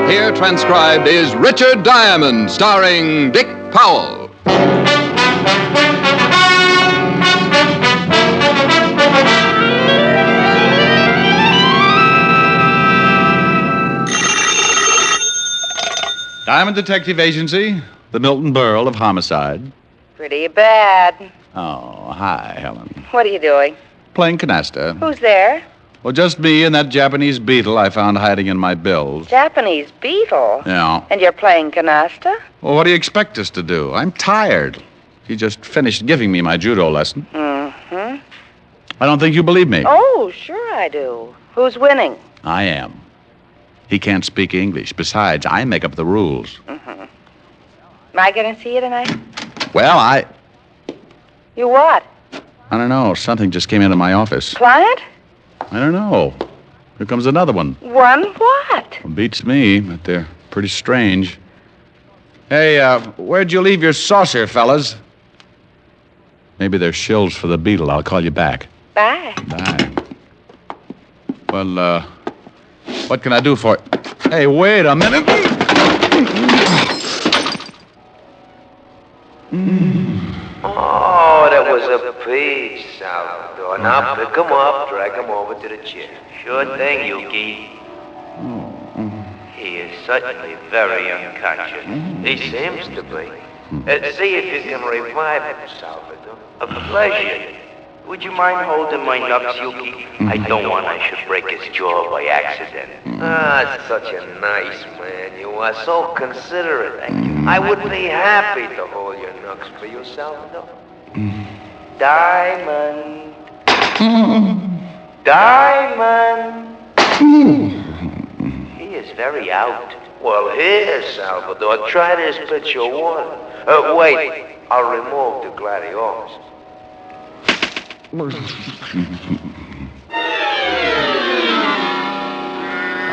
Here transcribed is Richard Diamond, starring Dick Powell. Diamond Detective Agency, the Milton Berle of homicide. Pretty bad. Oh, hi, Helen. What are you doing? Playing canasta. Who's there? Well, just me and that Japanese beetle I found hiding in my bills. Japanese beetle? Yeah. And you're playing canasta? Well, what do you expect us to do? I'm tired. He just finished giving me my judo lesson. Mm-hmm. I don't think you believe me. Oh, sure I do. Who's winning? I am. He can't speak English. Besides, I make up the rules. Mm-hmm. Am I going to see you tonight? Well, You what? I don't know. Something just came into my office. Client? I don't know. Here comes another one. One what? Well, beats me, but they're pretty strange. Hey, where'd you leave your saucer, fellas? Maybe they're shills for the beetle. I'll call you back. Bye. Bye. Well, what can I do for you? Hey, wait a minute. Oh, that was a peach, Salvador. Now pick him up, drag him over to the chair. Sure thing, Yuki. He is certainly very unconscious. He seems to be. See if you can revive him, Salvador. A pleasure. Would you mind holding my nuts, Yuki? I don't want I should break his jaw by accident. Ah, such a nice man. You are so considerate. I would be happy to hold your nuts for you, Salvador. Diamond. Diamond. He is very out. Well, here, Salvador, try this pitcher of water. Wait, I'll remove the gladiolus.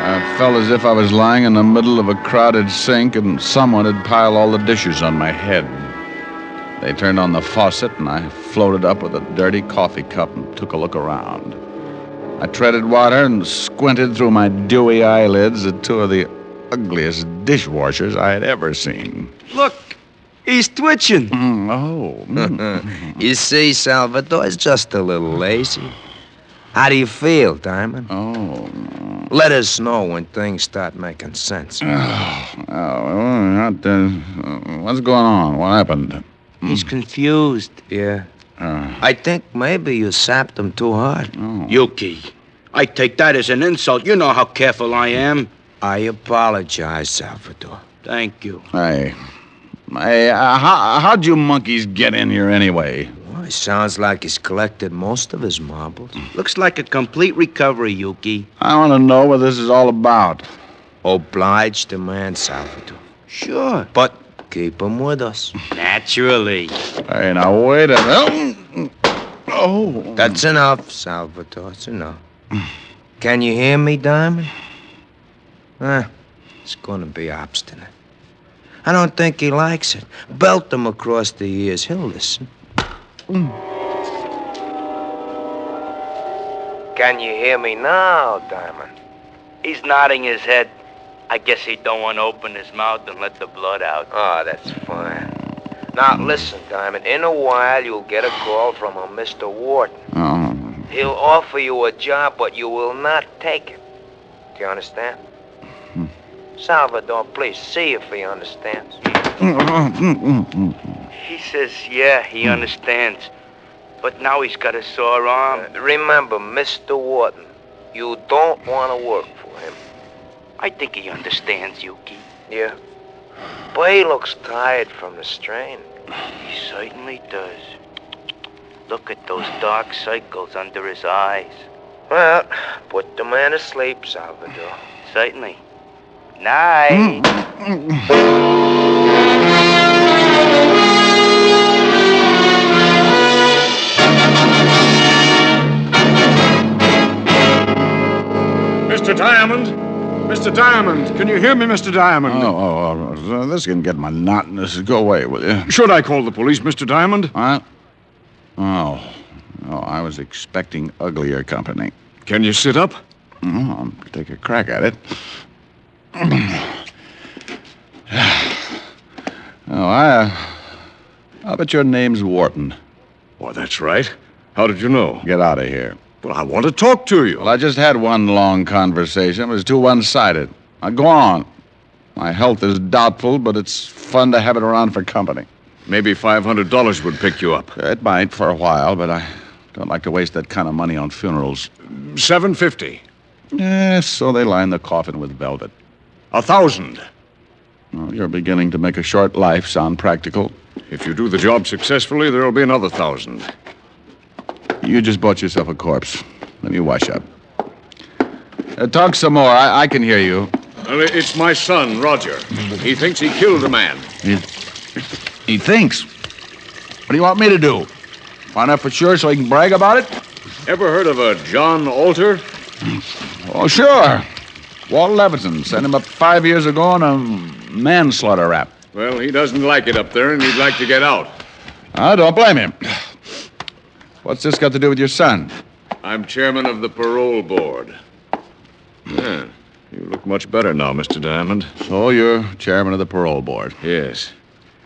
I felt as if I was lying in the middle of a crowded sink and someone had piled all the dishes on my head. They turned on the faucet and I floated up with a dirty coffee cup and took a look around. I treaded water and squinted through my dewy eyelids at two of the ugliest dishwashers I had ever seen. Look, he's twitching. You see, Salvador is just a little lazy. How do you feel, Diamond? Oh. Let us know when things start making sense. What's going on? What happened? He's confused. Yeah. I think maybe you sapped him too hard. Oh. Yuki, I take that as an insult. You know how careful I am. I apologize, Salvador. Thank you. Hey, how'd you monkeys get in here anyway? Well, it sounds like he's collected most of his marbles. Looks like a complete recovery, Yuki. I want to know what this is all about. Obliged to man, Salvador. Sure. But keep him with us. Naturally. Hey, now wait a minute. Oh. That's enough, Salvador. That's enough. Can you hear me, Diamond? He's gonna be obstinate. I don't think he likes it. Belt him across the ears. He'll listen. Can you hear me now, Diamond? He's nodding his head. I guess he don't want to open his mouth and let the blood out. Oh, that's fine. Now, listen, Diamond. In a while, you'll get a call from a Mr. Wharton. Oh. He'll offer you a job, but you will not take it. Do you understand? Salvador, please see if he understands. He says, yeah, he understands. But now he's got a sore arm. Remember, Mr. Wharton, you don't want to work for him. I think he understands, Yuki. Yeah? But he looks tired from the strain. He certainly does. Look at those dark circles under his eyes. Well, put the man to sleep, Salvador. Certainly. Night. Mr. Diamond. Can you hear me, Mr. Diamond? This can get monotonous. Go away, will you? Should I call the police, Mr. Diamond? What? Oh, I was expecting uglier company. Can you sit up? I'll take a crack at it. I'll bet your name's Wharton. Well, that's right. How did you know? Get out of here. Well, I want to talk to you. Well, I just had one long conversation. It was too one-sided. Now, go on. My health is doubtful, but it's fun to have it around for company. Maybe $500 would pick you up. It might for a while, but I don't like to waste that kind of money on funerals. $750. Yes, so they line the coffin with velvet. $1,000. Well, you're beginning to make a short life sound practical. If you do the job successfully, there'll be another $1,000. You just bought yourself a corpse. Let me wash up. Talk some more. I can hear you. Well, it's my son, Roger. He thinks he killed a man. He thinks? What do you want me to do? Find out for sure so he can brag about it? Ever heard of a John Alter? Oh, sure. Walt Levinson sent him up 5 years ago on a manslaughter rap. Well, he doesn't like it up there, and he'd like to get out. I don't blame him. What's this got to do with your son? I'm chairman of the parole board. Yeah, you look much better now, Mr. Diamond. So you're chairman of the parole board? Yes.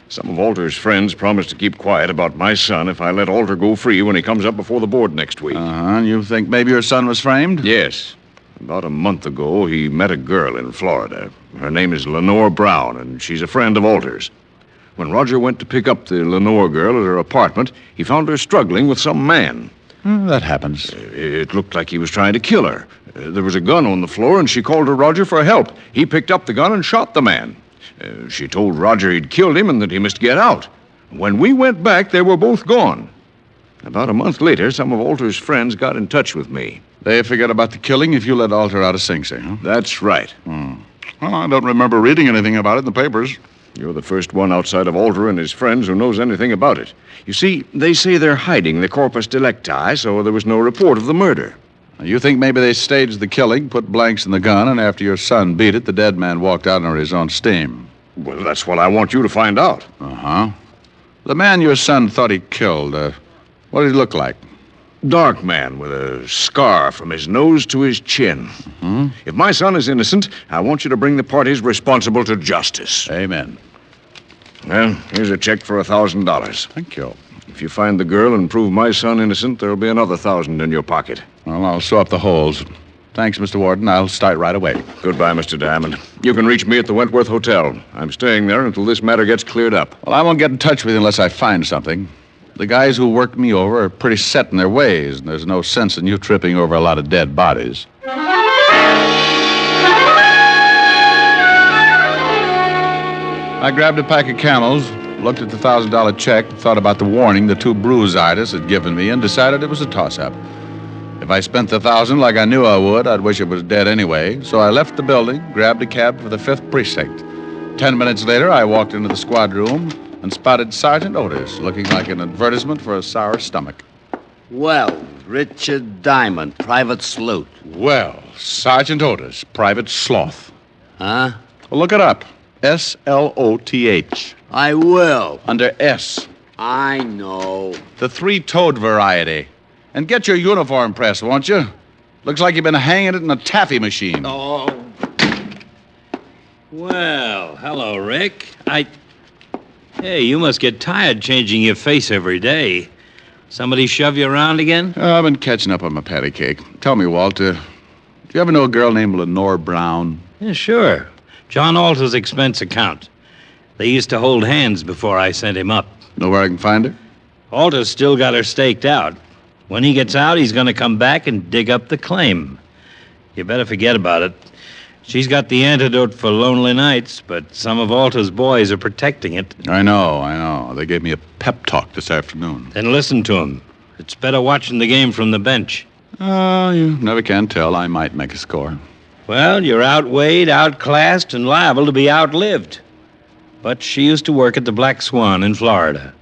Some of Alter's friends promised to keep quiet about my son if I let Alter go free when he comes up before the board next week. And you think maybe your son was framed? Yes. About a month ago, he met a girl in Florida. Her name is Lenore Brown, and she's a friend of Alter's. When Roger went to pick up the Lenore girl at her apartment, he found her struggling with some man. That happens. It looked like he was trying to kill her. There was a gun on the floor, and she called to Roger for help. He picked up the gun and shot the man. She told Roger he'd killed him and that he must get out. When we went back, they were both gone. About a month later, some of Alter's friends got in touch with me. They forget about the killing if you let Alter out of Sing Sing, huh? That's right. Well, I don't remember reading anything about it in the papers. You're the first one outside of Alter and his friends who knows anything about it. You see, they say they're hiding the corpus delicti, so there was no report of the murder. You think maybe they staged the killing, put blanks in the gun, and after your son beat it, the dead man walked out under his own steam? Well, that's what I want you to find out. Uh-huh. The man your son thought he killed, what did he look like? Dark man with a scar from his nose to his chin. Mm-hmm. If my son is innocent, I want you to bring the parties responsible to justice. Amen. Well, here's a check for $1,000. Thank you. If you find the girl and prove my son innocent, there'll be another $1,000 in your pocket. Well, I'll sew up the holes. Thanks, Mr. Warden. I'll start right away. Goodbye, Mr. Diamond. You can reach me at the Wentworth Hotel. I'm staying there until this matter gets cleared up. Well, I won't get in touch with you unless I find something. The guys who worked me over are pretty set in their ways, and there's no sense in you tripping over a lot of dead bodies. I grabbed a pack of Camels, looked at the $1,000 check, thought about the warning the two bruise artists had given me, and decided it was a toss-up. If I spent the $1,000 like I knew I would, I'd wish it was dead anyway. So I left the building, grabbed a cab for the 5th Precinct. 10 minutes later, I walked into the squad room and spotted Sergeant Otis, looking like an advertisement for a sour stomach. Well, Richard Diamond, private sleuth. Well, Sergeant Otis, private sloth. Huh? Well, look it up. S-L-O-T-H. I will. Under S. I know. The three-toed variety. And get your uniform pressed, won't you? Looks like you've been hanging it in a taffy machine. Oh. Well, hello, Rick. Hey, you must get tired changing your face every day. Somebody shove you around again? I've been catching up on my patty cake. Tell me, Walt, do you ever know a girl named Lenore Brown? Yeah, sure. John Alter's expense account. They used to hold hands before I sent him up. Know where I can find her? Alter's still got her staked out. When he gets out, he's going to come back and dig up the claim. You better forget about it. She's got the antidote for lonely nights, but some of Alter's boys are protecting it. I know. They gave me a pep talk this afternoon. Then listen to him. It's better watching the game from the bench. You never can tell. I might make a score. Well, you're outweighed, outclassed, and liable to be outlived. But she used to work at the Black Swan in Florida.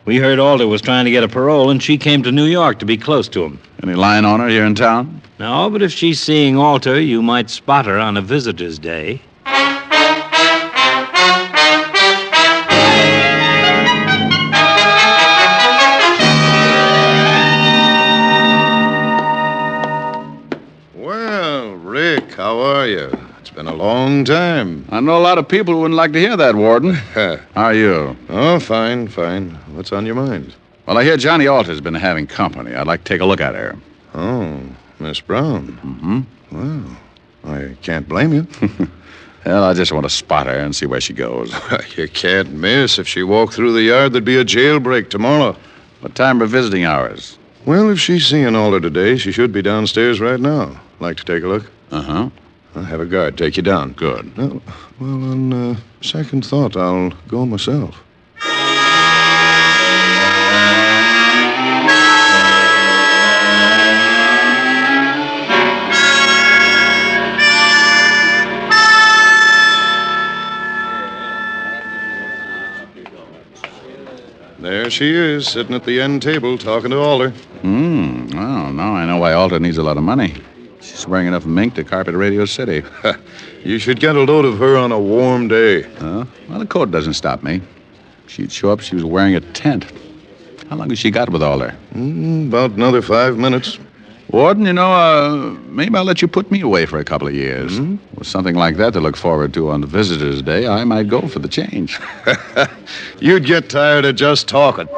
We heard Alder was trying to get a parole, and she came to New York to be close to him. Any line on her here in town? No, but if she's seeing Alter, you might spot her on a visitor's day. Well, Rick, how are you? It's been a long time. I know a lot of people who wouldn't like to hear that, Warden. How are you? Oh, fine. What's on your mind? Well, I hear Johnny Alter's been having company. I'd like to take a look at her. Oh, Miss Brown. Mm-hmm. Well, I can't blame you. Well, I just want to spot her and see where she goes. You can't miss. If she walked through the yard, there'd be a jailbreak tomorrow. What time are visiting hours? Well, if she's seeing Alder today, she should be downstairs right now. Like to take a look? Uh-huh. I'll have a guard take you down. Good. Well, on second thought, I'll go myself. There she is, sitting at the end table, talking to Alder. Well, now I know why Alter needs a lot of money. She's wearing enough mink to carpet Radio City. You should get a load of her on a warm day. Well, the coat doesn't stop me. She'd show up, she was wearing a tent. How long has she got with Alder? About another 5 minutes. Warden, maybe I'll let you put me away for a couple of years. With something like that to look forward to on the visitor's day, I might go for the change. You'd get tired of just talking.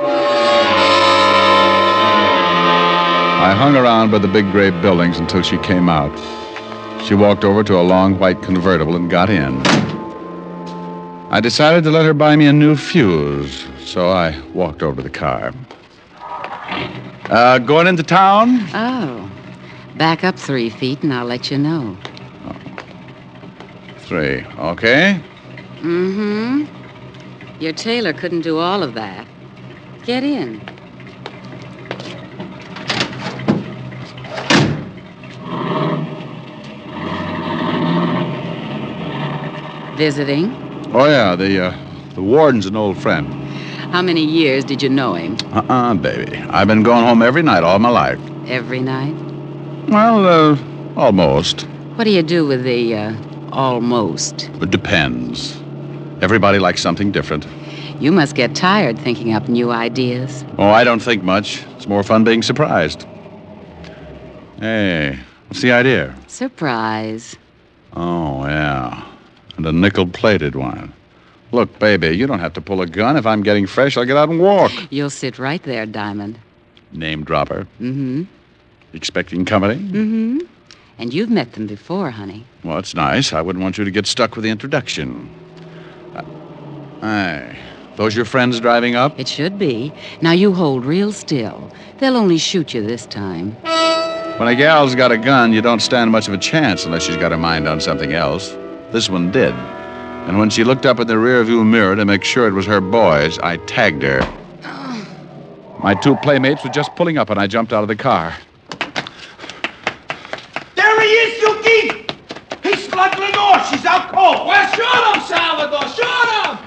I hung around by the big gray buildings until she came out. She walked over to a long white convertible and got in. I decided to let her buy me a new fuse, so I walked over to the car. Going into town? Oh. Back up 3 feet and I'll let you know. 3, okay? Mm-hmm. Your tailor couldn't do all of that. Get in. Visiting? Oh, yeah, the warden's an old friend. How many years did you know him? Baby. I've been going home every night all my life. Every night? Well, almost. What do you do with the, almost? It depends. Everybody likes something different. You must get tired thinking up new ideas. Oh, I don't think much. It's more fun being surprised. Hey, what's the idea? Surprise. Oh, yeah. And a nickel-plated one. Look, baby, you don't have to pull a gun. If I'm getting fresh, I'll get out and walk. You'll sit right there, Diamond. Name dropper. Mm-hmm. Expecting company? Mm-hmm. And you've met them before, honey. Well, it's nice. I wouldn't want you to get stuck with the introduction. Hey, those your friends driving up? It should be. Now you hold real still. They'll only shoot you this time. When a gal's got a gun, you don't stand much of a chance unless she's got her mind on something else. This one did. And when she looked up in the rearview mirror to make sure it was her boys, I tagged her. My 2 playmates were just pulling up, and I jumped out of the car. There he is, Yuki! He's slugging Lenore. She's out cold. Well, shoot him, Salvador. Shoot him!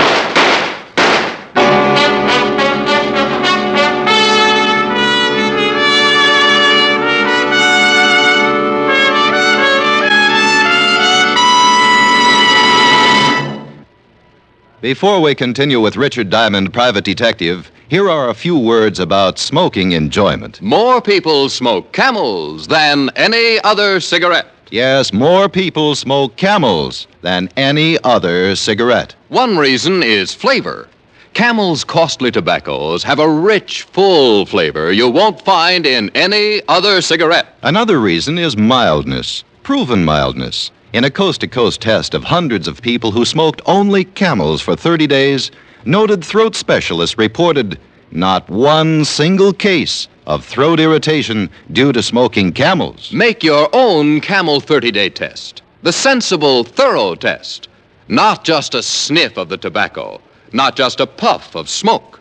Before we continue with Richard Diamond, Private Detective, here are a few words about smoking enjoyment. More people smoke Camels than any other cigarette. Yes, more people smoke Camels than any other cigarette. One reason is flavor. Camel's costly tobaccos have a rich, full flavor you won't find in any other cigarette. Another reason is mildness, proven mildness. In a coast-to-coast test of hundreds of people who smoked only Camels for 30 days, noted throat specialists reported not one single case of throat irritation due to smoking Camels. Make your own Camel 30-day test. The sensible, thorough test. Not just a sniff of the tobacco. Not just a puff of smoke.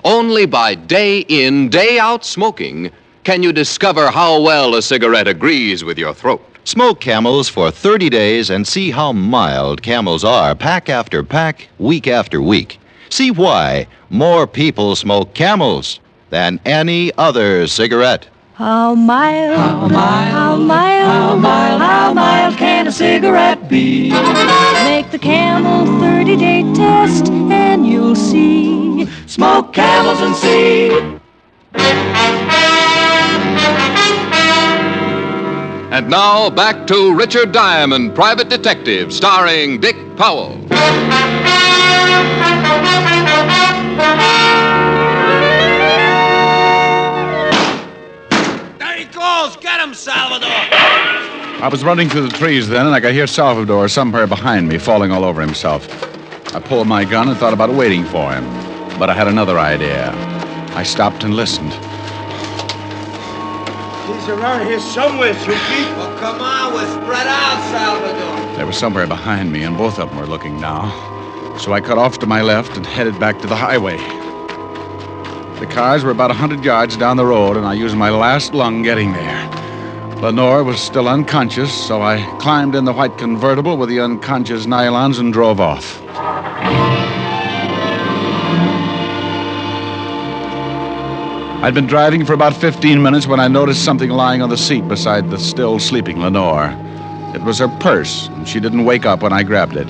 Only by day in, day out smoking can you discover how well a cigarette agrees with your throat. Smoke Camels for 30 days and see how mild Camels are, pack after pack, week after week. See why more people smoke Camels than any other cigarette. How mild, how mild, how mild, how mild, how mild can a cigarette be? Make the Camel 30-day test and you'll see. Smoke Camels and see. And now back to Richard Diamond, Private Detective, starring Dick Powell. There he goes! Get him, Salvador! I was running through the trees then, and I could hear Salvador somewhere behind me, falling all over himself. I pulled my gun and thought about waiting for him. But I had another idea. I stopped and listened. He's around here somewhere, Yuki. Well, come on, we're spread out, Salvador. They were somewhere behind me, and both of them were looking now. So I cut off to my left and headed back to the highway. The cars were about 100 yards down the road, and I used my last lung getting there. Lenore was still unconscious, so I climbed in the white convertible with the unconscious nylons and drove off. I'd been driving for about 15 minutes when I noticed something lying on the seat beside the still sleeping Lenore. It was her purse, and she didn't wake up when I grabbed it.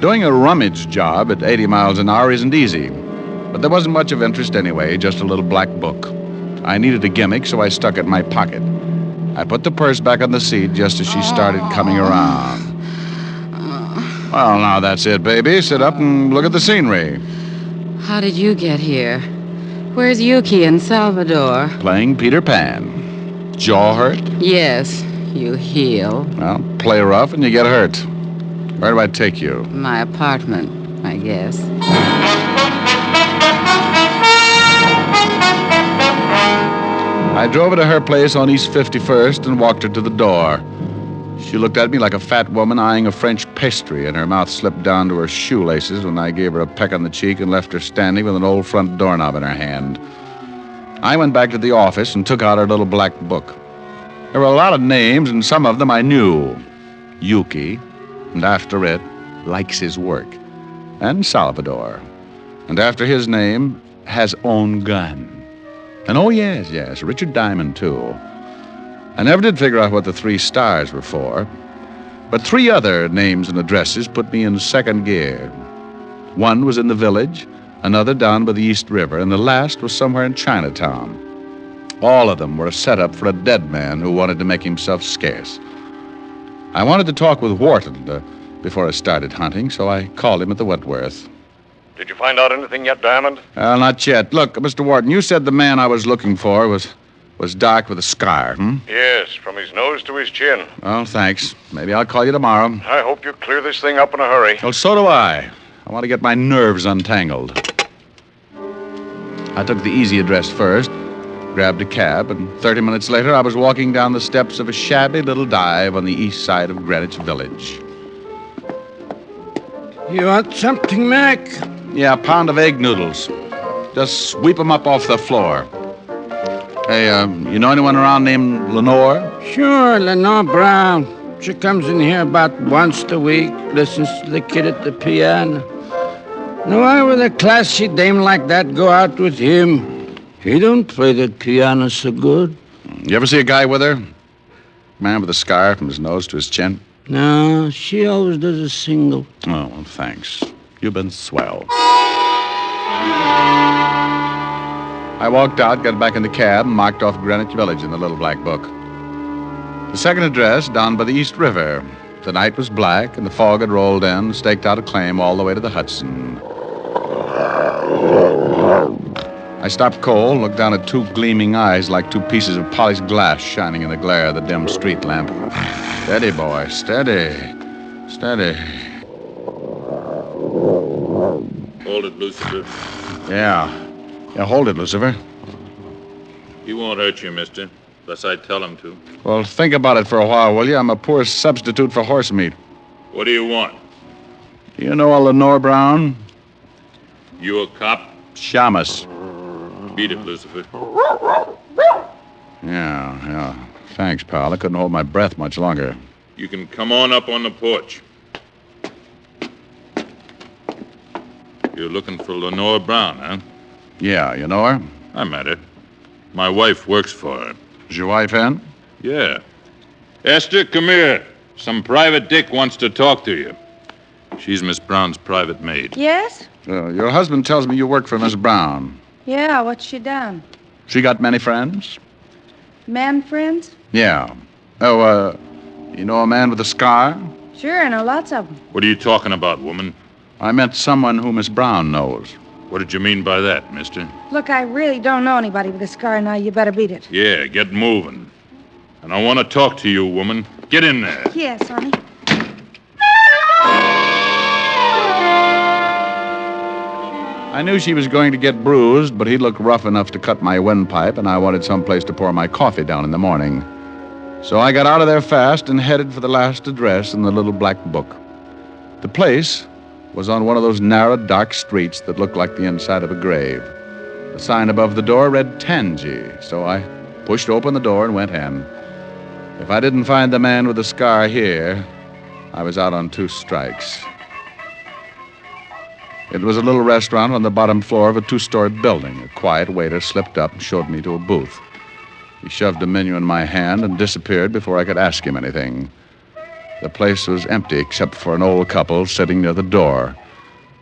Doing a rummage job at 80 miles an hour isn't easy, but there wasn't much of interest anyway, just a little black book. I needed a gimmick, so I stuck it in my pocket. I put the purse back on the seat just as she started coming around. Well, now that's it, baby. Sit up and look at the scenery. How did you get here? Where's Yuki and Salvador? Playing Peter Pan. Jaw hurt? Yes, you heal. Well, play rough and you get hurt. Where do I take you? My apartment, I guess. I drove her to her place on East 51st and walked her to the door. She looked at me like a fat woman eyeing a French pastry, and her mouth slipped down to her shoelaces when I gave her a peck on the cheek and left her standing with an old front doorknob in her hand. I went back to the office and took out her little black book. There were a lot of names, and some of them I knew. Yuki, and after it, likes his work. And Salvador. And after his name, has own gun. And oh, yes, Richard Diamond, too. I never did figure out what the 3 stars were for, but 3 other names and addresses put me in second gear. One was in the village, another down by the East River, and the last was somewhere in Chinatown. All of them were a setup for a dead man who wanted to make himself scarce. I wanted to talk with Wharton before I started hunting, so I called him at the Wentworth. Did you find out anything yet, Diamond? Not yet. Look, Mr. Wharton, you said the man I was looking for was dark with a scar, Yes, from his nose to his chin. Well, thanks. Maybe I'll call you tomorrow. I hope you clear this thing up in a hurry. Well, so do I. I want to get my nerves untangled. I took the easy address first, grabbed a cab, and 30 minutes later I was walking down the steps of a shabby little dive on the east side of Greenwich Village. You want something, Mac? Yeah, a pound of egg noodles. Just sweep them up off the floor. Hey, you know anyone around named Lenore? Sure, Lenore Brown. She comes in here about once a week, listens to the kid at the piano. Now, why would a classy dame like that go out with him? He don't play that piano so good. You ever see a guy with her? Man with a scar from his nose to his chin? No, she always does a single. Oh, well, thanks. You've been swell. I walked out, got back in the cab, and marked off Greenwich Village in the little black book. The second address, down by the East River. The night was black, and the fog had rolled in, staked out a claim all the way to the Hudson. I stopped cold, looked down at 2 gleaming eyes like 2 pieces of polished glass shining in the glare of the dim street lamp. Steady, boy, steady. Steady. Hold it, Lucifer. Yeah, hold it, Lucifer. He won't hurt you, mister, unless I tell him to. Well, think about it for a while, will you? I'm a poor substitute for horse meat. What do you want? Do you know a Lenore Brown? You a cop? Shamus. Beat it, Lucifer. Yeah. Thanks, pal. I couldn't hold my breath much longer. You can come on up on the porch. You're looking for Lenore Brown, huh? Yeah, you know her? I met her. My wife works for her. Is your wife in? Yeah. Esther, come here. Some private dick wants to talk to you. She's Miss Brown's private maid. Yes? Your husband tells me you work for Miss Brown. Yeah, what's she done? She got many friends? Man friends? Yeah. Oh, you know a man with a scar? Sure, I know lots of them. What are you talking about, woman? I meant someone who Miss Brown knows. What did you mean by that, mister? Look, I really don't know anybody with a scar now. You better beat it. Yeah, get moving. And I want to talk to you, woman. Get in there. Yes, honey. I knew she was going to get bruised, but he looked rough enough to cut my windpipe, and I wanted someplace to pour my coffee down in the morning. So I got out of there fast and headed for the last address in the little black book. The place was on one of those narrow, dark streets that looked like the inside of a grave. The sign above the door read Thankyou, so I pushed open the door and went in. If I didn't find the man with the scar here, I was out on 2 strikes. It was a little restaurant on the bottom floor of a 2-story building. A quiet waiter slipped up and showed me to a booth. He shoved a menu in my hand and disappeared before I could ask him anything. The place was empty except for an old couple sitting near the door.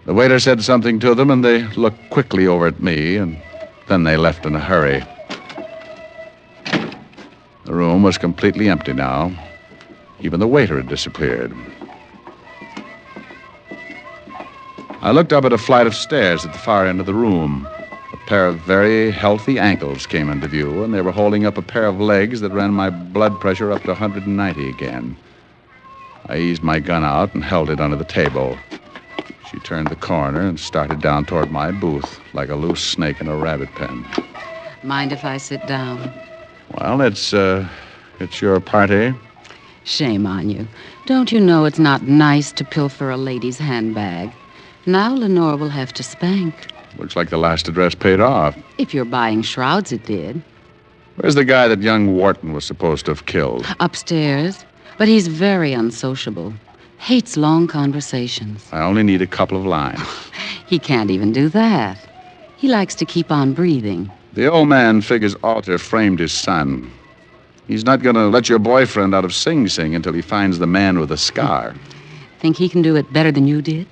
The waiter said something to them, and they looked quickly over at me, and then they left in a hurry. The room was completely empty now. Even the waiter had disappeared. I looked up at a flight of stairs at the far end of the room. A pair of very healthy ankles came into view, and they were holding up a pair of legs that ran my blood pressure up to 190 again. I eased my gun out and held it under the table. She turned the corner and started down toward my booth like a loose snake in a rabbit pen. Mind if I sit down? Well, it's your party. Shame on you. Don't you know it's not nice to pilfer a lady's handbag? Now Lenore will have to spank. Looks like the last address paid off. If you're buying shrouds, it did. Where's the guy that young Wharton was supposed to have killed? Upstairs. But he's very unsociable. Hates long conversations. I only need a couple of lines. He can't even do that. He likes to keep on breathing. The old man figures Alter framed his son. He's not going to let your boyfriend out of Sing Sing until he finds the man with the scar. Think he can do it better than you did?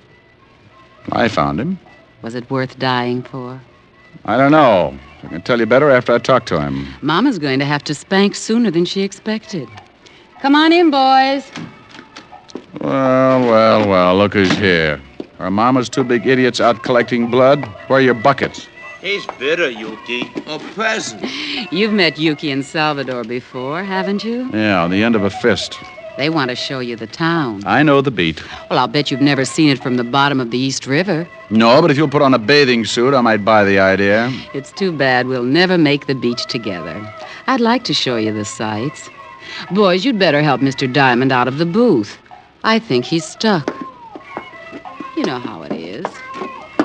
I found him. Was it worth dying for? I don't know. I can tell you better after I talk to him. Mama's going to have to spank sooner than she expected. Come on in, boys. Well, look who's here. Are Mama's 2 big idiots out collecting blood? Where are your buckets? He's bitter, Yuki. A peasant. You've met Yuki and Salvador before, haven't you? Yeah, on the end of a fist. They want to show you the town. I know the beat. Well, I'll bet you've never seen it from the bottom of the East River. No, but if you'll put on a bathing suit, I might buy the idea. It's too bad we'll never make the beach together. I'd like to show you the sights. Boys, you'd better help Mr. Diamond out of the booth. I think he's stuck. You know how it is.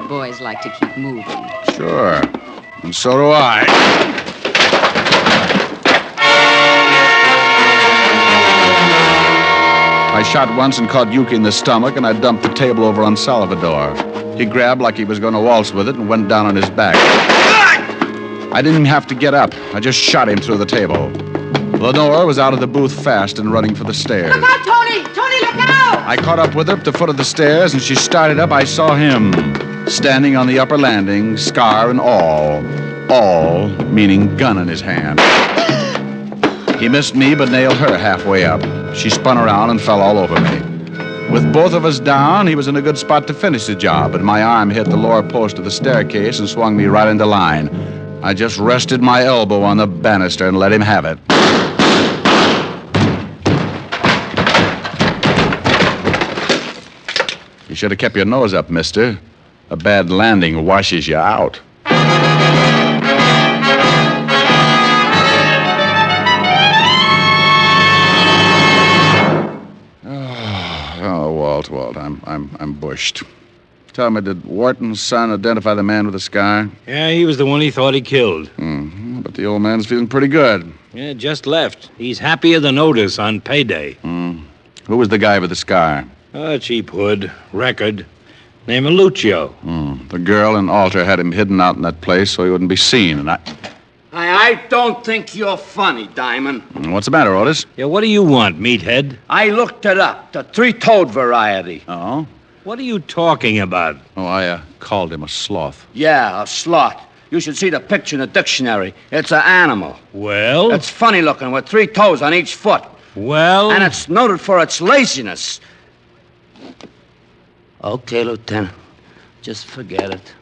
Boys like to keep moving. Sure. And so do I. I shot once and caught Yuki in the stomach, and I dumped the table over on Salvador. He grabbed like he was going to waltz with it and went down on his back. I didn't have to get up. I just shot him through the table. Lenore was out of the booth fast and running for the stairs. Look out, Tony! Tony, look out! I caught up with her at the foot of the stairs, and she started up. I saw him standing on the upper landing, scar and all. All meaning gun in his hand. He missed me, but nailed her halfway up. She spun around and fell all over me. With both of us down, he was in a good spot to finish the job, but my arm hit the lower post of the staircase and swung me right into line. I just rested my elbow on the banister and let him have it. You should have kept your nose up, mister. A bad landing washes you out. Walt, I'm bushed. Tell me, did Wharton's son identify the man with the scar? Yeah, he was the one he thought he killed. Mm-hmm. But the old man's feeling pretty good. Yeah, just left. He's happier than Otis on payday. Who was the guy with the scar? A cheap hood, record. named Lucio. The girl and Alter had him hidden out in that place so he wouldn't be seen, and I don't think you're funny, Diamond. What's the matter, Otis? Yeah, what do you want, meathead? I looked it up, the three-toed variety. Oh? What are you talking about? Oh, I called him a sloth. Yeah, a sloth. You should see the picture in the dictionary. It's an animal. Well? It's funny looking with 3 toes on each foot. Well? And it's noted for its laziness. Okay, Lieutenant. Just forget it.